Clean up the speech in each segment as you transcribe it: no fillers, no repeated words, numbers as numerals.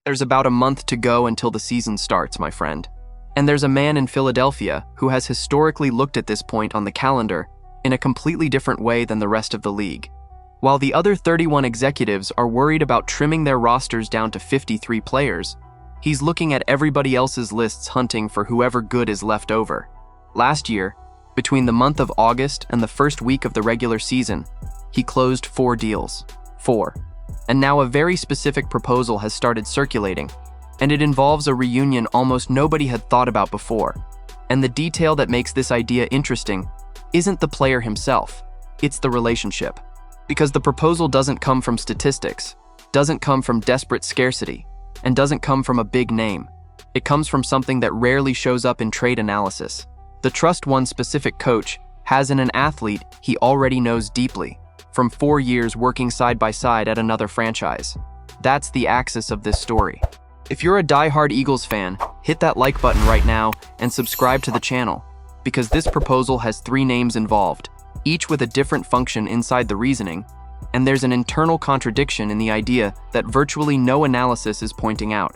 There's about a month to go until the season starts, my friend. And there's a man in Philadelphia who has historically looked at this point on the calendar in a completely different way than the rest of the league. While the other 31 executives are worried about trimming their rosters down to 53 players, he's looking at everybody else's lists hunting for whoever good is left over. Last year, between the month of August and the first week of the regular season, he closed 4 deals. 4. And now a very specific proposal has started circulating, and it involves a reunion almost nobody had thought about before. And the detail that makes this idea interesting isn't the player himself, it's the relationship. Because the proposal doesn't come from statistics, doesn't come from desperate scarcity, and doesn't come from a big name. It comes from something that rarely shows up in trade analysis. The trust one specific coach has in an athlete he already knows deeply, from 4 years working side by side at another franchise. That's the axis of this story. If you're a die-hard Eagles fan, hit that like button right now and subscribe to the channel, because this proposal has 3 names involved, each with a different function inside the reasoning, and there's an internal contradiction in the idea that virtually no analysis is pointing out.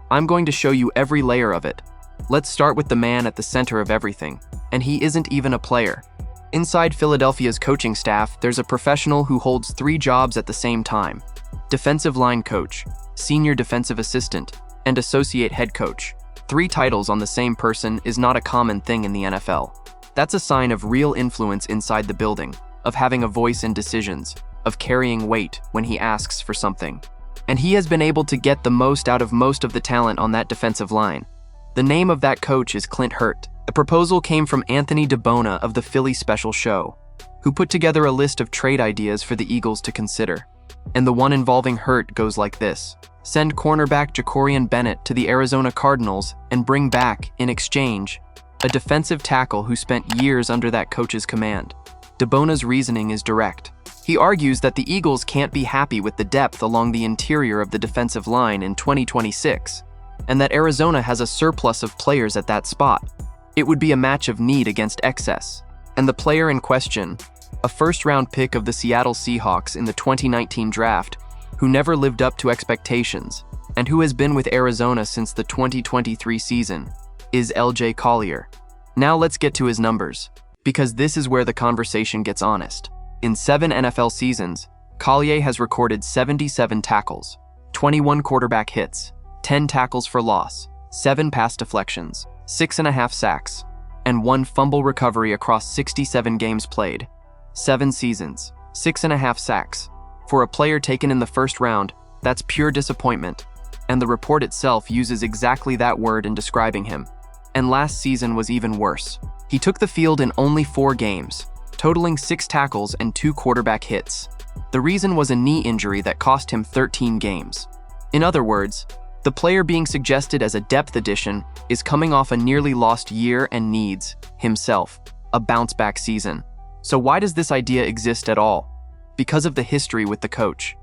I'm going to show you every layer of it. Let's start with the man at the center of everything, and he isn't even a player. Inside Philadelphia's coaching staff, there's a professional who holds 3 jobs at the same time: defensive line coach, senior defensive assistant, and associate head coach. 3 titles on the same person is not a common thing in the NFL. That's a sign of real influence inside the building, of having a voice in decisions, of carrying weight when he asks for something. And he has been able to get the most out of most of the talent on that defensive line. The name of that coach is Clint Hurt. The proposal came from Anthony DeBona of the Philly Special Show, who put together a list of trade ideas for the Eagles to consider. And the one involving Hurt goes like this: send cornerback Jacorian Bennett to the Arizona Cardinals and bring back, in exchange, a defensive tackle who spent years under that coach's command. DeBona's reasoning is direct. He argues that the Eagles can't be happy with the depth along the interior of the defensive line in 2026, and that Arizona has a surplus of players at that spot. It would be a match of need against excess. And the player in question, a first-round pick of the Seattle Seahawks in the 2019 draft, who never lived up to expectations, and who has been with Arizona since the 2023 season, is LJ Collier. Now let's get to his numbers, because this is where the conversation gets honest. In 7 NFL seasons, Collier has recorded 77 tackles, 21 quarterback hits, 10 tackles for loss, 7 pass deflections, 6.5 sacks, and 1 fumble recovery across 67 games played. 7 seasons, 6.5 sacks. For a player taken in the first round, that's pure disappointment, and the report itself uses exactly that word in describing him. And last season was even worse. He took the field in only 4 games, totaling 6 tackles and 2 quarterback hits. The reason was a knee injury that cost him 13 games. In other words, the player being suggested as a depth addition is coming off a nearly lost year and needs, himself, a bounce-back season. So why does this idea exist at all? Because of the history with the coach.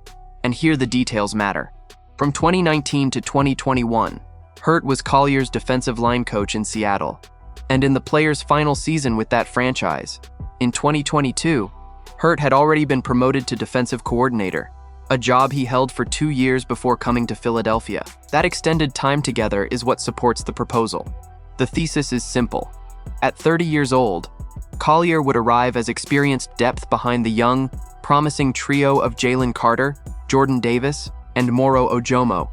And here the details matter. From 2019 to 2021, Hurt was Collier's defensive line coach in Seattle. And in the player's final season with that franchise, in 2022, Hurt had already been promoted to defensive coordinator, a job he held for 2 years before coming to Philadelphia. That extended time together is what supports the proposal. The thesis is simple. At 30 years old, Collier would arrive as experienced depth behind the young, promising trio of Jalen Carter, Jordan Davis, and Moro Ojomo,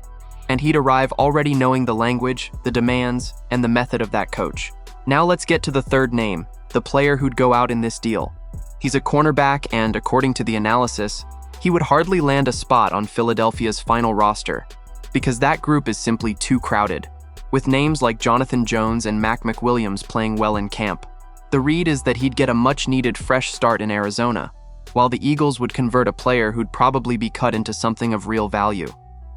and he'd arrive already knowing the language, the demands, and the method of that coach. Now let's get to the third name, the player who'd go out in this deal. He's a cornerback and, according to the analysis, he would hardly land a spot on Philadelphia's final roster, because that group is simply too crowded, with names like Jonathan Jones and Mac McWilliams playing well in camp. The read is that he'd get a much-needed fresh start in Arizona, while the Eagles would convert a player who'd probably be cut into something of real value.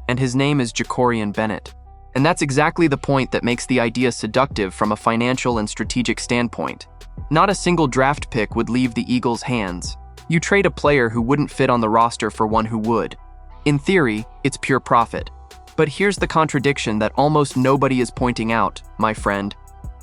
And his name is Jacorian Bennett. And that's exactly the point that makes the idea seductive from a financial and strategic standpoint. Not a single draft pick would leave the Eagles' hands. You trade a player who wouldn't fit on the roster for one who would. In theory, it's pure profit. But here's the contradiction that almost nobody is pointing out, my friend,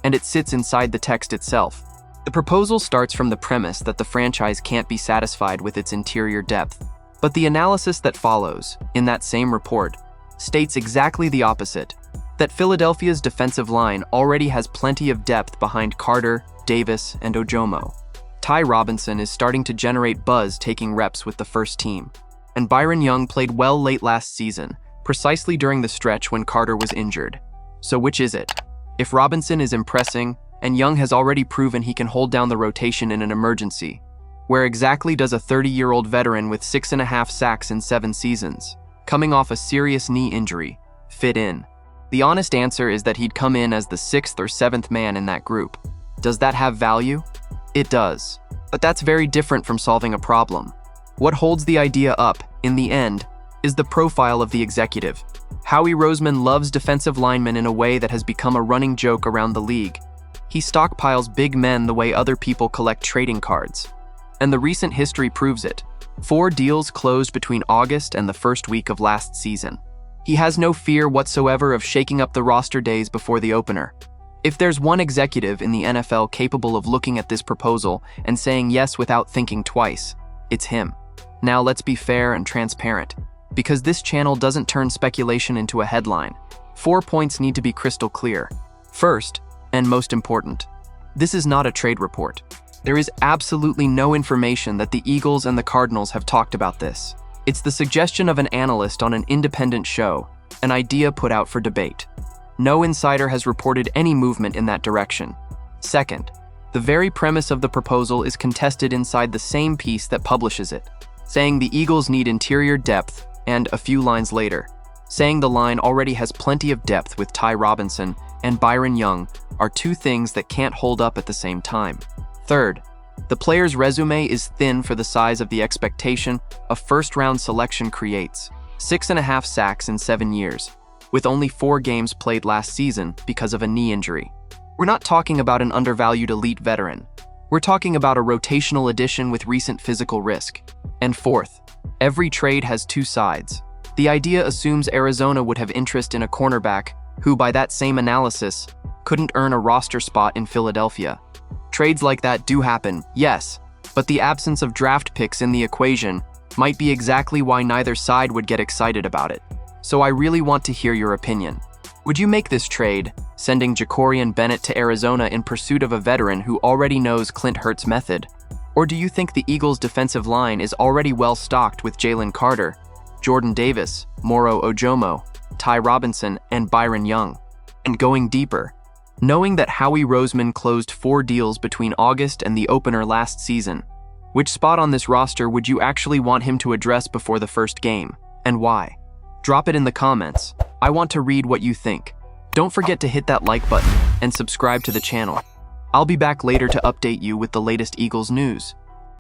and it sits inside the text itself. The proposal starts from the premise that the franchise can't be satisfied with its interior depth. But the analysis that follows, in that same report, states exactly the opposite, that Philadelphia's defensive line already has plenty of depth behind Carter, Davis, and Ojomo. Ty Robinson is starting to generate buzz taking reps with the first team, and Byron Young played well late last season, precisely during the stretch when Carter was injured. So which is it? If Robinson is impressing, and Young has already proven he can hold down the rotation in an emergency, where exactly does a 30-year-old veteran with 6.5 sacks in 7 seasons, coming off a serious knee injury, fit in? The honest answer is that he'd come in as the 6th or 7th man in that group. Does that have value? It does. But that's very different from solving a problem. What holds the idea up, in the end, is the profile of the executive. Howie Roseman loves defensive linemen in a way that has become a running joke around the league. He stockpiles big men the way other people collect trading cards. And the recent history proves it. 4 deals closed between August and the first week of last season. He has no fear whatsoever of shaking up the roster days before the opener. If there's one executive in the NFL capable of looking at this proposal and saying yes without thinking twice, it's him. Now let's be fair and transparent, because this channel doesn't turn speculation into a headline. 4 points need to be crystal clear. First, and most important, this is not a trade report. There is absolutely no information that the Eagles and the Cardinals have talked about this. It's the suggestion of an analyst on an independent show, an idea put out for debate. No insider has reported any movement in that direction. Second, the very premise of the proposal is contested inside the same piece that publishes it, saying the Eagles need interior depth, and a few lines later, saying the line already has plenty of depth with Ty Robinson and Byron Young are 2 things that can't hold up at the same time. Third, the player's resume is thin for the size of the expectation a first-round selection creates. 6.5 sacks in 7 years, with only 4 games played last season because of a knee injury. We're not talking about an undervalued elite veteran. We're talking about a rotational addition with recent physical risk. And fourth, every trade has 2 sides. The idea assumes Arizona would have interest in a cornerback who, by that same analysis, couldn't earn a roster spot in Philadelphia. Trades like that do happen, yes, but the absence of draft picks in the equation might be exactly why neither side would get excited about it. So I really want to hear your opinion. Would you make this trade, sending Jacorian Bennett to Arizona in pursuit of a veteran who already knows Clint Hurts' method? Or do you think the Eagles' defensive line is already well stocked with Jalen Carter, Jordan Davis, Moro Ojomo, Ty Robinson, and Byron Young? And going deeper, knowing that Howie Roseman closed 4 deals between August and the opener last season, which spot on this roster would you actually want him to address before the first game, and why? Drop it in the comments. I want to read what you think. Don't forget to hit that like button and subscribe to the channel. I'll be back later to update you with the latest Eagles news.